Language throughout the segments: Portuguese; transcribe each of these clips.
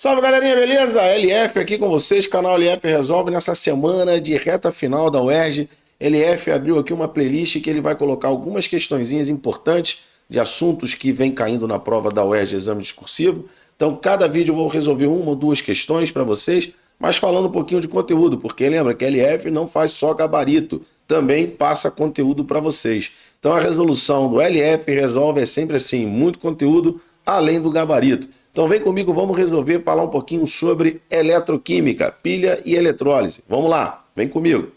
Salve galerinha, beleza? LF aqui com vocês, canal LF Resolve. Nessa semana de reta final da UERJ, LF abriu aqui uma playlist que ele vai colocar algumas questõezinhas importantes de assuntos que vem caindo na prova da UERJ Exame Discursivo. Então, cada vídeo eu vou resolver uma ou duas questões para vocês, mas falando um pouquinho de conteúdo, porque lembra que LF não faz só gabarito, também passa conteúdo para vocês. Então, a resolução do LF Resolve é sempre assim, muito conteúdo além do gabarito. Então vem comigo, vamos resolver falar um pouquinho sobre eletroquímica, pilha e eletrólise. Vamos lá, vem comigo.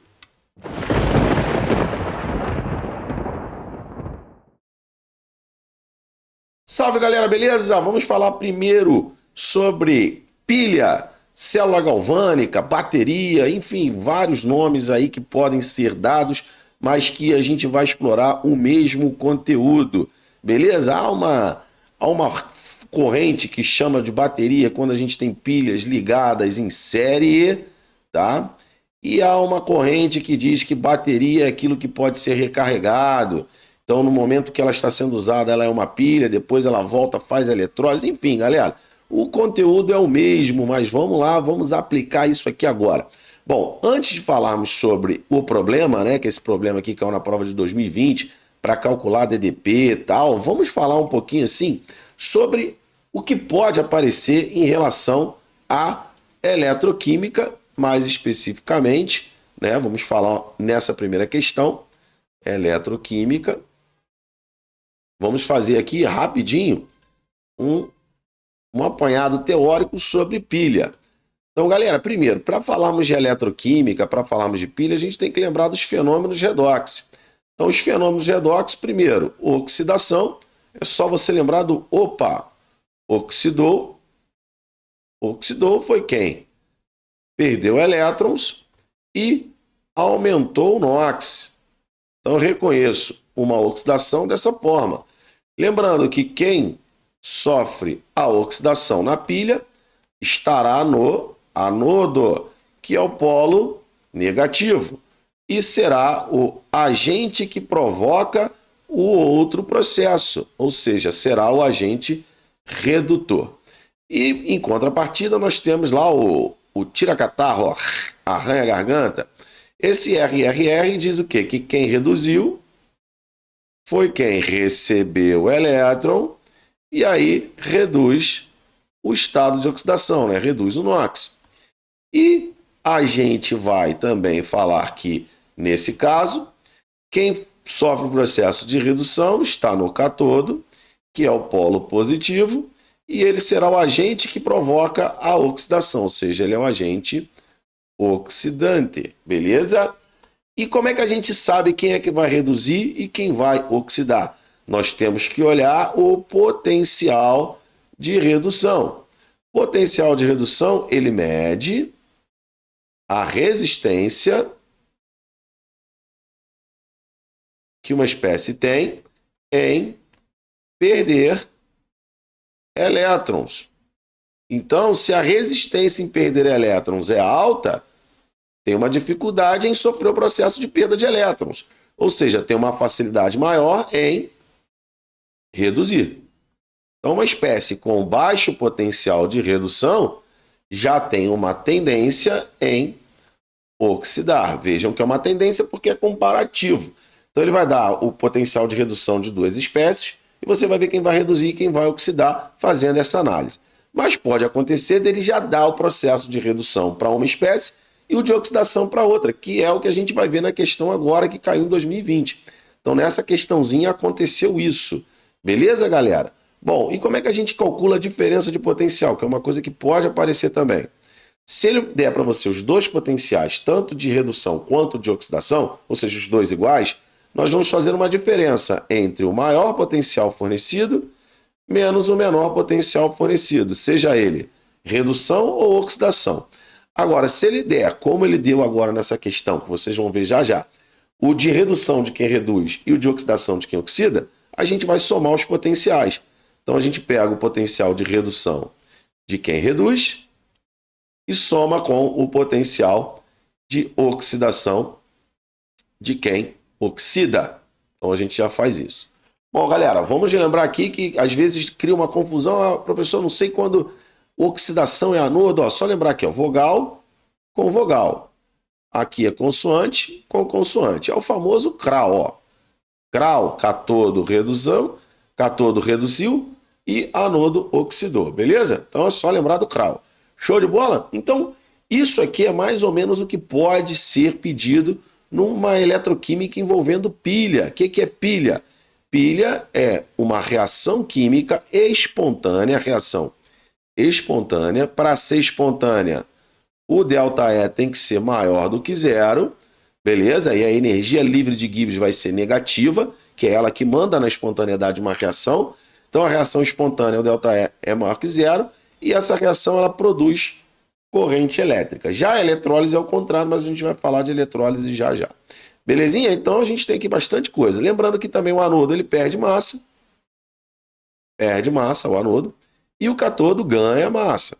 Salve galera, beleza? Vamos falar primeiro sobre pilha, célula galvânica, bateria, enfim, vários nomes aí que podem ser dados, mas que a gente vai explorar o mesmo conteúdo, beleza? Há uma corrente que chama de bateria quando a gente tem pilhas ligadas em série, tá? E há uma corrente que diz que bateria é aquilo que pode ser recarregado. Então, no momento que ela está sendo usada, ela é uma pilha, depois ela volta, faz a eletrólise. Enfim, galera, o conteúdo é o mesmo, mas vamos lá, vamos aplicar isso aqui agora. Bom, antes de falarmos sobre o problema, né, que esse problema aqui caiu na prova de 2020, para calcular DDP e tal, vamos falar um pouquinho assim sobre o que pode aparecer em relação à eletroquímica, mais especificamente, né? Vamos falar nessa primeira questão, eletroquímica. Vamos fazer aqui rapidinho um apanhado teórico sobre pilha. Então, galera, primeiro, para falarmos de eletroquímica, para falarmos de pilha, a gente tem que lembrar dos fenômenos redox. Então, os fenômenos redox, primeiro, oxidação, é só você lembrar do opa, oxidou. Oxidou foi quem? Perdeu elétrons e aumentou o NOx. Então, eu reconheço uma oxidação dessa forma. Lembrando que quem sofre a oxidação na pilha estará no anodo, que é o polo negativo, e será o agente que provoca o outro processo, ou seja, será o agente redutor. E, em contrapartida, nós temos lá o tira-catarro, arranha-garganta. Esse RRR diz o quê? Que quem reduziu foi quem recebeu o elétron e aí reduz o estado de oxidação, né? Reduz o NOx. E a gente vai também falar que, nesse caso, quem sofre o processo de redução está no cátodo, que é o polo positivo, e ele será o agente que provoca a oxidação, ou seja, ele é um agente oxidante, beleza? E como é que a gente sabe quem é que vai reduzir e quem vai oxidar? Nós temos que olhar o potencial de redução. Potencial de redução, ele mede a resistência que uma espécie tem em perder elétrons. Então, se a resistência em perder elétrons é alta, tem uma dificuldade em sofrer o processo de perda de elétrons. Ou seja, tem uma facilidade maior em reduzir. Então, uma espécie com baixo potencial de redução já tem uma tendência em oxidar. Vejam que é uma tendência porque é comparativo. Então, ele vai dar o potencial de redução de duas espécies e você vai ver quem vai reduzir e quem vai oxidar fazendo essa análise. Mas pode acontecer dele já dar o processo de redução para uma espécie e o de oxidação para outra, que é o que a gente vai ver na questão agora que caiu em 2020. Então, nessa questãozinha aconteceu isso. Beleza, galera? Bom, e como é que a gente calcula a diferença de potencial, que é uma coisa que pode aparecer também? Se ele der para você os dois potenciais, tanto de redução quanto de oxidação, ou seja, os dois iguais, nós vamos fazer uma diferença entre o maior potencial fornecido menos o menor potencial fornecido, seja ele redução ou oxidação. Agora, se ele der, como ele deu agora nessa questão, que vocês vão ver já já, o de redução de quem reduz e o de oxidação de quem oxida, a gente vai somar os potenciais. Então, a gente pega o potencial de redução de quem reduz e soma com o potencial de oxidação de quem oxida. Então, a gente já faz isso. Bom, galera, vamos lembrar aqui que às vezes cria uma confusão. Ah, professor, não sei quando Oxidação é anodo, ó, só lembrar aqui, ó, vogal com vogal. Aqui é consoante com consoante. É o famoso CRAL, ó. CRAL, catodo, redução, catodo reduziu e anodo oxidou, beleza? Então é só lembrar do CRAL. Show de bola? Então, isso aqui é mais ou menos o que pode ser pedido numa eletroquímica envolvendo pilha. O que é pilha? Pilha é uma reação química espontânea, reação espontânea. Para ser espontânea, o ΔE tem que ser maior do que zero, beleza? E a energia livre de Gibbs vai ser negativa, que é ela que manda na espontaneidade de uma reação. Então a reação espontânea, o ΔE é maior que zero, e essa reação ela produz corrente elétrica. Já a eletrólise é o contrário, mas a gente vai falar de eletrólise já já. Belezinha? Então a gente tem aqui bastante coisa. Lembrando que também o anodo ele perde massa o anodo, e o catodo ganha massa.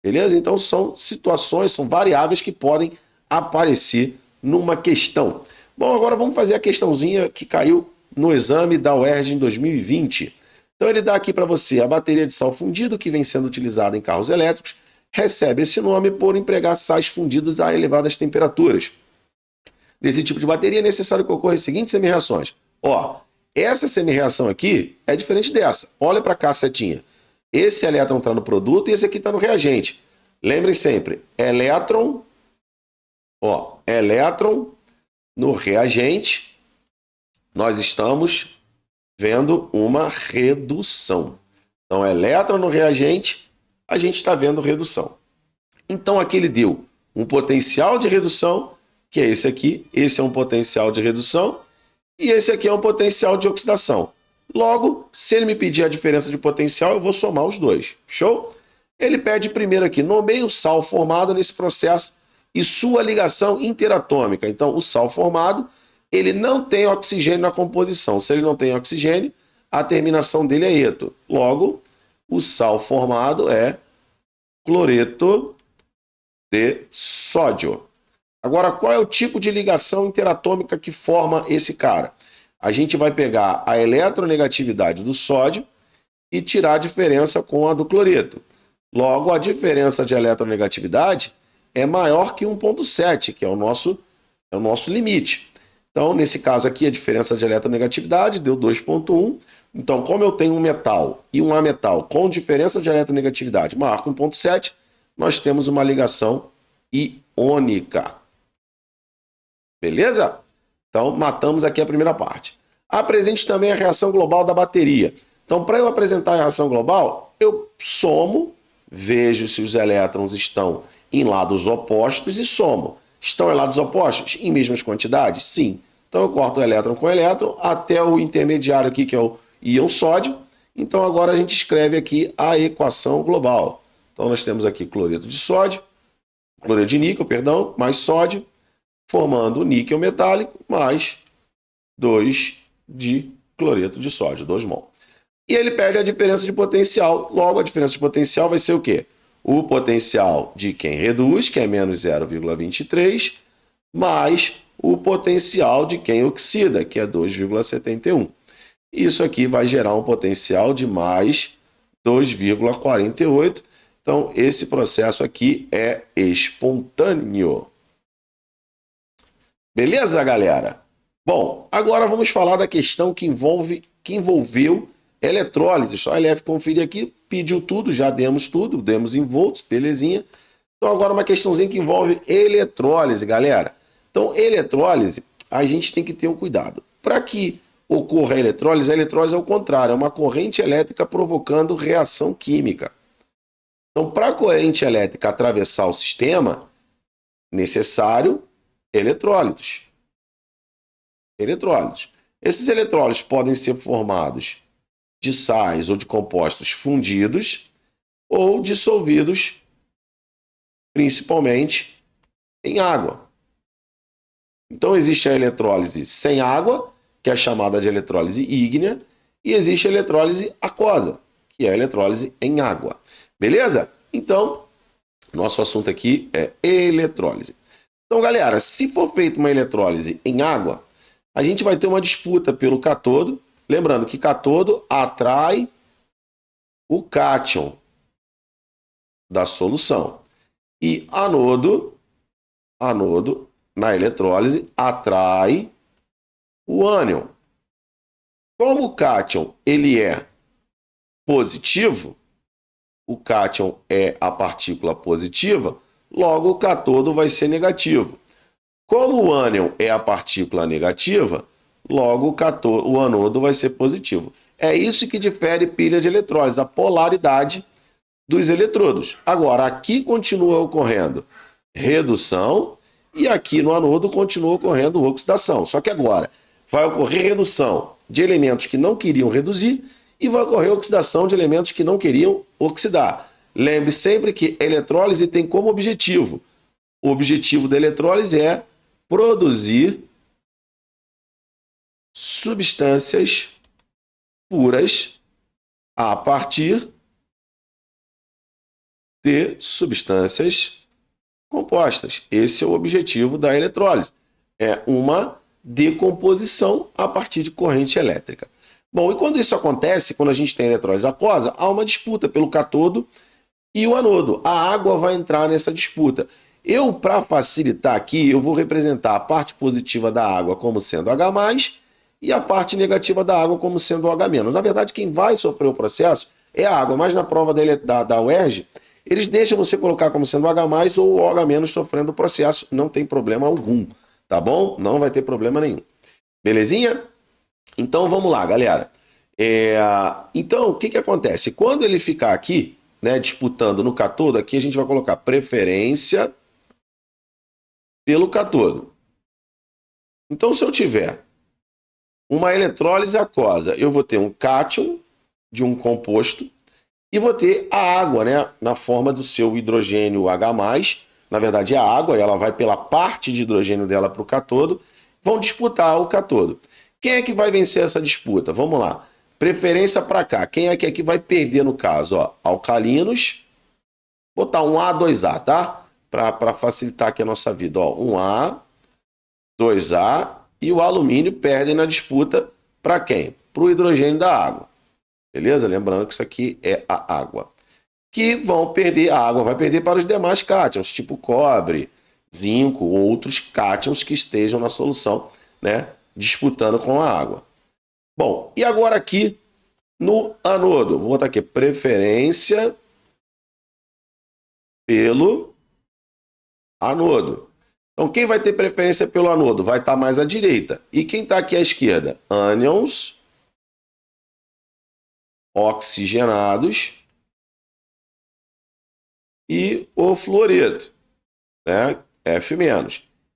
Beleza? Então são situações, são variáveis que podem aparecer numa questão. Bom, agora vamos fazer a questãozinha que caiu no exame da UERJ em 2020. Então ele dá aqui para você a bateria de sal fundido que vem sendo utilizada em carros elétricos, recebe esse nome por empregar sais fundidos a elevadas temperaturas. Nesse tipo de bateria é necessário que ocorra as seguintes semi-reações. Ó, essa semi-reação aqui é diferente dessa. Olha para cá a setinha. Esse elétron está no produto e esse aqui está no reagente. Lembrem sempre, elétron no reagente, nós estamos vendo uma redução. Então, elétron no reagente, a gente está vendo redução. Então, aqui ele deu um potencial de redução, que é esse aqui. Esse é um potencial de redução e esse aqui é um potencial de oxidação. Logo, se ele me pedir a diferença de potencial, eu vou somar os dois. Show? Ele pede primeiro aqui, nomeie o sal formado nesse processo e sua ligação interatômica. Então, o sal formado, ele não tem oxigênio na composição. Se ele não tem oxigênio, a terminação dele é eto. Logo, o sal formado é cloreto de sódio. Agora, qual é o tipo de ligação interatômica que forma esse cara? A gente vai pegar a eletronegatividade do sódio e tirar a diferença com a do cloreto. Logo, a diferença de eletronegatividade é maior que 1,7, que é o nosso limite. Então, nesse caso aqui, a diferença de eletronegatividade deu 2,1. Então, como eu tenho um metal e um ametal com diferença de eletronegatividade maior que 1,7, nós temos uma ligação iônica. Beleza? Então, matamos aqui a primeira parte. Apresente também a reação global da bateria. Então, para eu apresentar a reação global, eu somo, vejo se os elétrons estão em lados opostos e somo. Estão em lados opostos? Em mesmas quantidades? Sim. Então, eu corto o elétron com o elétron até o intermediário aqui, que é o íon sódio. Então, agora a gente escreve aqui a equação global. Então, nós temos aqui cloreto de sódio, cloreto de níquel, perdão, mais sódio, formando o níquel metálico mais 2 de cloreto de sódio, 2 mol. E ele pede a diferença de potencial. Logo, a diferença de potencial vai ser o quê? O potencial de quem reduz, que é menos 0,23, mais o potencial de quem oxida, que é 2,71. Isso aqui vai gerar um potencial de mais 2,48. Então, esse processo aqui é espontâneo. Beleza, galera? Bom, agora vamos falar da questão que envolveu eletrólise. Só a LF conferir aqui, pediu tudo, já demos tudo, demos em volts, belezinha. Então agora uma questãozinha que envolve eletrólise, galera. Então, eletrólise, a gente tem que ter um cuidado. Para que ocorra a eletrólise é o contrário, é uma corrente elétrica provocando reação química. Então, para a corrente elétrica atravessar o sistema, necessário eletrólitos. Esses eletrólitos podem ser formados de sais ou de compostos fundidos ou dissolvidos principalmente em água. Então existe a eletrólise sem água, que é chamada de eletrólise ígnea, e existe a eletrólise aquosa, que é a eletrólise em água. Beleza? Então, nosso assunto aqui é eletrólise. Então, galera, se for feita uma eletrólise em água, a gente vai ter uma disputa pelo catodo. Lembrando que catodo atrai o cátion. da solução. E anodo na eletrólise atrai o ânion. Como o cátion ele é positivo, o cátion é a partícula positiva, logo o cátodo vai ser negativo. Como o ânion é a partícula negativa, logo o anodo vai ser positivo. É isso que difere pilha de eletrólise, a polaridade dos eletrodos. Agora, aqui continua ocorrendo redução e aqui no anodo continua ocorrendo oxidação. Só que agora vai ocorrer redução de elementos que não queriam reduzir e vai ocorrer oxidação de elementos que não queriam oxidar. Lembre sempre que a eletrólise tem como objetivo, o objetivo da eletrólise é produzir substâncias puras a partir de substâncias compostas. Esse é o objetivo da eletrólise. É uma decomposição a partir de corrente elétrica. Bom, e quando isso acontece, quando a gente tem eletrólise aquosa, há uma disputa pelo cátodo e o anodo. A água vai entrar nessa disputa. Para facilitar aqui, eu vou representar a parte positiva da água como sendo H+, e a parte negativa da água como sendo OH-. Na verdade, quem vai sofrer o processo é a água, mas na prova da UERJ, eles deixam você colocar como sendo H+, ou OH- sofrendo o processo, não tem problema algum, tá bom? Não vai ter problema nenhum. Belezinha? Então, vamos lá, galera. Então, o que acontece? Quando ele ficar aqui, né, disputando no cátodo, aqui a gente vai colocar preferência pelo cátodo. Então, se eu tiver uma eletrólise aquosa, eu vou ter um cátion de um composto e vou ter a água, né, na forma do seu hidrogênio H+. Na verdade, a água, ela vai pela parte de hidrogênio dela para o cátodo, vão disputar o cátodo. Quem é que vai vencer essa disputa? Vamos lá. Preferência para cá. Quem é que aqui vai perder no caso? Ó, alcalinos. Vou botar um A, 2A, tá? Para facilitar aqui a nossa vida. Ó, um A, 2A e o alumínio perdem na disputa para quem? Para o hidrogênio da água. Beleza? Lembrando que isso aqui é a água. Que vão perder, a água vai perder para os demais cátions, tipo cobre, zinco, outros cátions que estejam na solução, né? Disputando com a água. Bom, e agora aqui no anodo, vou botar aqui preferência pelo anodo. Então, quem vai ter preferência pelo anodo? Vai estar mais à direita. E quem está aqui à esquerda? Ânions oxigenados e o fluoreto, né? F-.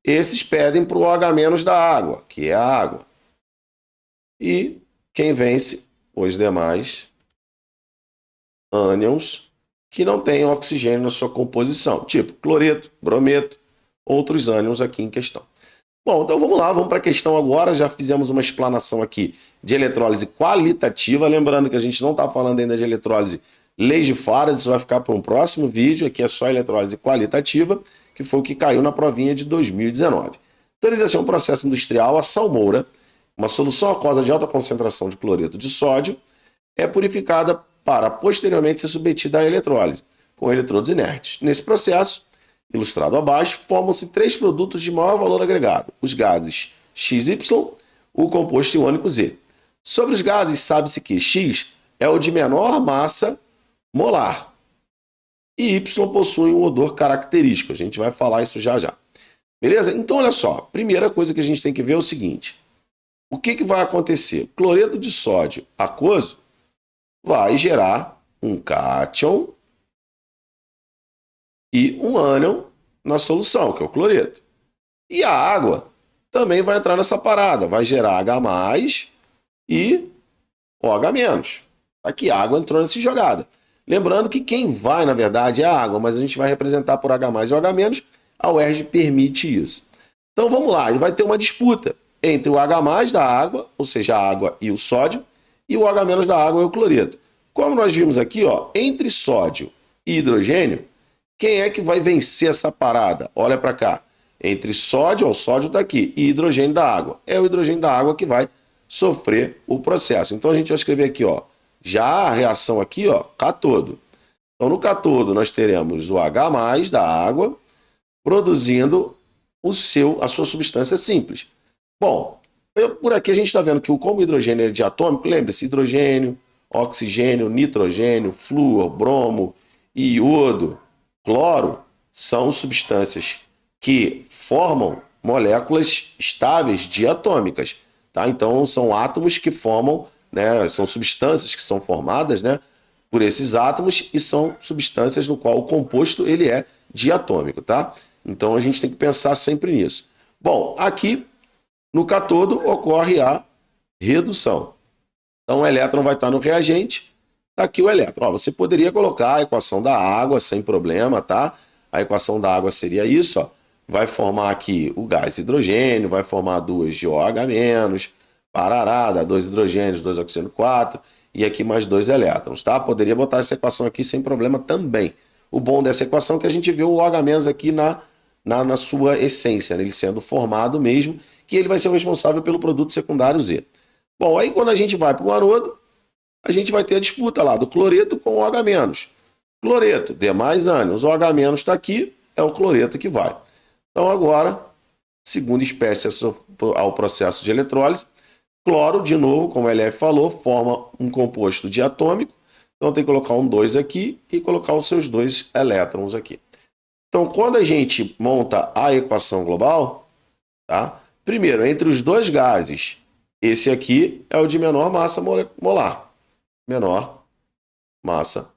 Esses pedem para o OH- da água, que é a água. E quem vence? Os demais ânions que não têm oxigênio na sua composição, tipo cloreto, brometo, outros ânions aqui em questão. Bom, então vamos lá, vamos para a questão agora. Já fizemos uma explanação aqui de eletrólise qualitativa. Lembrando que a gente não está falando ainda de eletrólise leis de Faraday, isso vai ficar para um próximo vídeo. Aqui é só eletrólise qualitativa, que foi o que caiu na provinha de 2019. Esterilização é um processo industrial, a salmoura, uma solução aquosa de alta concentração de cloreto de sódio, é purificada para posteriormente ser submetida à eletrólise, com eletrodos inertes. Nesse processo, ilustrado abaixo, formam-se 3 produtos de maior valor agregado, os gases XY, o composto iônico Z. Sobre os gases, sabe-se que X é o de menor massa molar e Y possui um odor característico. A gente vai falar isso já já. Beleza? Então, olha só. Primeira coisa que a gente tem que ver é o seguinte. O que vai acontecer? Cloreto de sódio aquoso vai gerar um cátion e um ânion na solução, que é o cloreto. E a água também vai entrar nessa parada. Vai gerar H+, e OH-. Aqui a água entrou nessa jogada. Lembrando que quem vai, na verdade, é a água, mas a gente vai representar por H+ e OH-. A UERJ permite isso. Então vamos lá, ele vai ter uma disputa entre o H+ da água, ou seja, a água e o sódio, e o OH- da água e o cloreto. Como nós vimos aqui, ó, entre sódio e hidrogênio, quem é que vai vencer essa parada? Olha para cá. Entre sódio, ó, o sódio está aqui, e hidrogênio da água. É o hidrogênio da água que vai sofrer o processo. Então a gente vai escrever aqui, ó, já a reação aqui, ó, cátodo. Então, no cátodo, nós teremos o H+ da água produzindo a sua substância simples. Bom, por aqui a gente está vendo que como o hidrogênio é diatômico, lembre-se, hidrogênio, oxigênio, nitrogênio, flúor, bromo, iodo, cloro, são substâncias que formam moléculas estáveis diatômicas, tá? Então, são átomos que formam, né, são substâncias que são formadas, né, por esses átomos e são substâncias no qual o composto ele é diatômico, tá? Então, a gente tem que pensar sempre nisso. Bom, aqui no cátodo ocorre a redução. Então, o elétron vai estar no reagente. Está aqui o elétron. Ó, você poderia colocar a equação da água sem problema, tá? A equação da água seria isso, ó. Vai formar aqui o gás hidrogênio, vai formar 2 de OH-, parará, dá 2 hidrogênios, 2 oxigênio, 4, e aqui mais 2 elétrons, tá? Poderia botar essa equação aqui sem problema também. O bom dessa equação é que a gente vê o OH- aqui na sua essência, né? Ele sendo formado mesmo, que ele vai ser o responsável pelo produto secundário Z. Bom, aí quando a gente vai para o anodo, a gente vai ter a disputa lá do cloreto com o OH-. Cloreto, D mais ânions, o OH- está aqui, é o cloreto que vai. Então agora, segunda espécie ao processo de eletrólise, cloro, de novo, como o LF falou, forma um composto diatômico, então tem que colocar um 2 aqui e colocar os seus 2 elétrons aqui. Então, quando a gente monta a equação global, tá? Primeiro, entre os dois gases, esse aqui é o de menor massa molar. Menor massa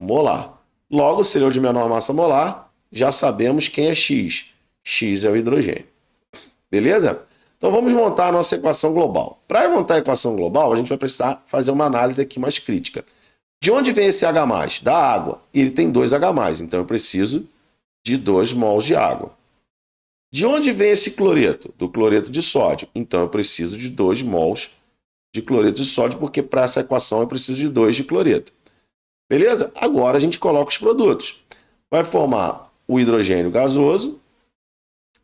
molar. Logo, se ele é o de menor massa molar, já sabemos quem é X. X é o hidrogênio. Beleza? Então, vamos montar a nossa equação global. Para montar a equação global, a gente vai precisar fazer uma análise aqui mais crítica. De onde vem esse H+? Da água. E ele tem 2 H+, então eu preciso de 2 mols de água. De onde vem esse cloreto? Do cloreto de sódio. Então eu preciso de 2 mols de cloreto de sódio, porque para essa equação eu preciso de 2 de cloreto. Beleza? Agora a gente coloca os produtos. Vai formar o hidrogênio gasoso,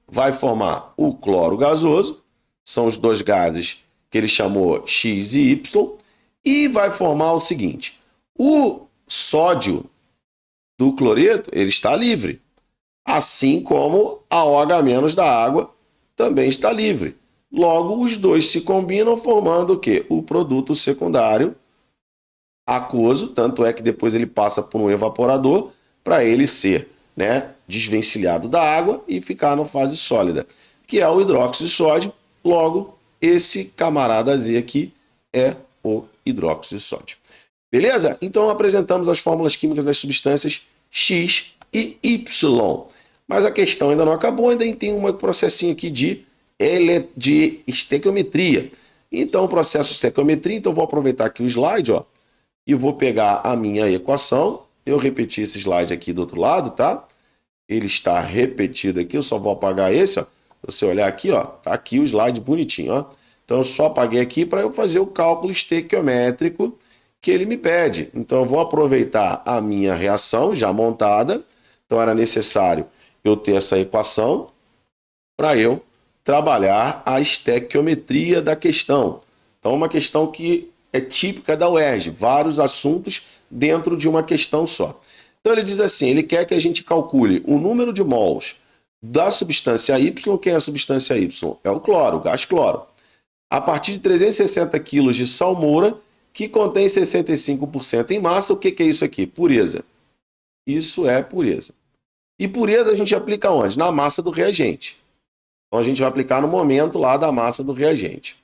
vai formar o cloro gasoso, são os dois gases que ele chamou X e Y, e vai formar o seguinte: o sódio do cloreto ele está livre, assim como a OH- da água também está livre. Logo, os dois se combinam formando o quê? O produto secundário aquoso, tanto é que depois ele passa por um evaporador para ele ser, né, desvencilhado da água e ficar na fase sólida, que é o hidróxido de sódio. Logo, esse camarada Z aqui é o hidróxido de sódio. Beleza? Então apresentamos as fórmulas químicas das substâncias X e Y. Mas a questão ainda não acabou, ainda tem um processinho aqui de estequiometria. Então, o processo de estequiometria, então vou aproveitar aqui o slide, ó, e vou pegar a minha equação. Eu repeti esse slide aqui do outro lado, tá? Ele está repetido aqui, eu só vou apagar esse, ó. Se você olhar aqui, ó, tá aqui o slide bonitinho, ó. Então, eu só apaguei aqui para eu fazer o cálculo estequiométrico que ele me pede. Então, eu vou aproveitar a minha reação já montada. Então, era necessário eu ter essa equação para eu trabalhar a estequiometria da questão. Então, uma questão que é típica da UERJ, vários assuntos dentro de uma questão só. Então, ele diz assim, ele quer que a gente calcule o número de mols da substância Y. Quem é a substância Y? É o cloro, o gás cloro. A partir de 360 kg de salmoura, que contém 65% em massa. O que é isso aqui? Pureza. Isso é pureza. E pureza a gente aplica onde? Na massa do reagente. Então a gente vai aplicar no momento lá da massa do reagente.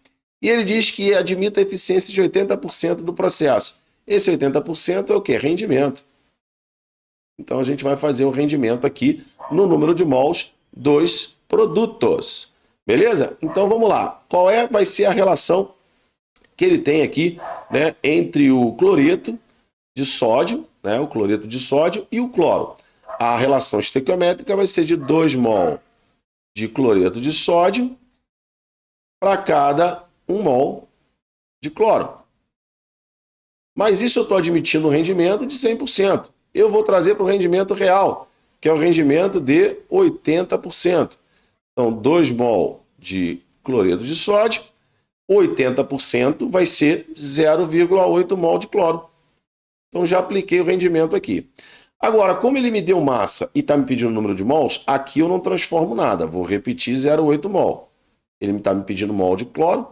E ele diz que admite a eficiência de 80% do processo. Esse 80% é o quê? Rendimento. Então a gente vai fazer o rendimento aqui no número de mols dos produtos. Beleza? Então vamos lá. Qual vai ser a relação que ele tem aqui, né, entre o cloreto de sódio, né, o cloreto de sódio e o cloro? A relação estequiométrica vai ser de 2 mol de cloreto de sódio para cada 1 mol de cloro. Mas isso eu estou admitindo um rendimento de 100%. Eu vou trazer para o rendimento real, que é o rendimento de 80%. Então, 2 mol de cloreto de sódio, 80% vai ser 0,8 mol de cloro. Então já apliquei o rendimento aqui. Agora, como ele me deu massa e está me pedindo o número de mols, aqui eu não transformo nada. Vou repetir 0,8 mol. Ele está me pedindo mol de cloro,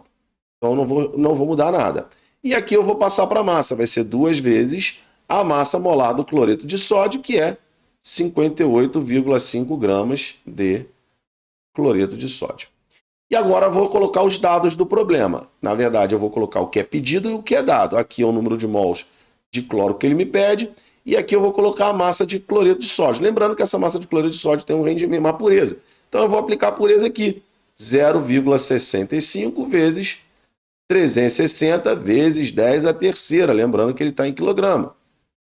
então não vou mudar nada. E aqui eu vou passar para a massa. Vai ser 2 vezes a massa molar do cloreto de sódio, que é 58,5 gramas de cloreto de sódio. E agora eu vou colocar os dados do problema. Na verdade, eu vou colocar o que é pedido e o que é dado. Aqui é o número de mols de cloro que ele me pede. E aqui eu vou colocar a massa de cloreto de sódio. Lembrando que essa massa de cloreto de sódio tem um rendimento, uma pureza. Então eu vou aplicar a pureza aqui. 0,65 vezes 360 vezes 10 a terceira. Lembrando que ele está em quilograma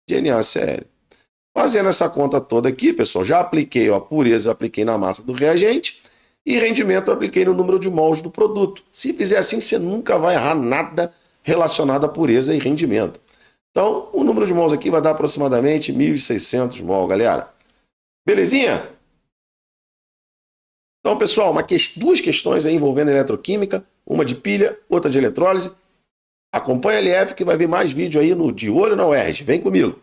de NaCl. Fazendo essa conta toda aqui, pessoal, já apliquei a pureza, eu apliquei na massa do reagente. E rendimento eu apliquei no número de mols do produto. Se fizer assim, você nunca vai errar nada relacionado à pureza e rendimento. Então, o número de mols aqui vai dar aproximadamente 1.600 mol, galera. Belezinha? Então, pessoal, duas questões aí envolvendo eletroquímica, uma de pilha, outra de eletrólise. Acompanha a LF que vai vir mais vídeo aí no De Olho na UERJ. Vem comigo.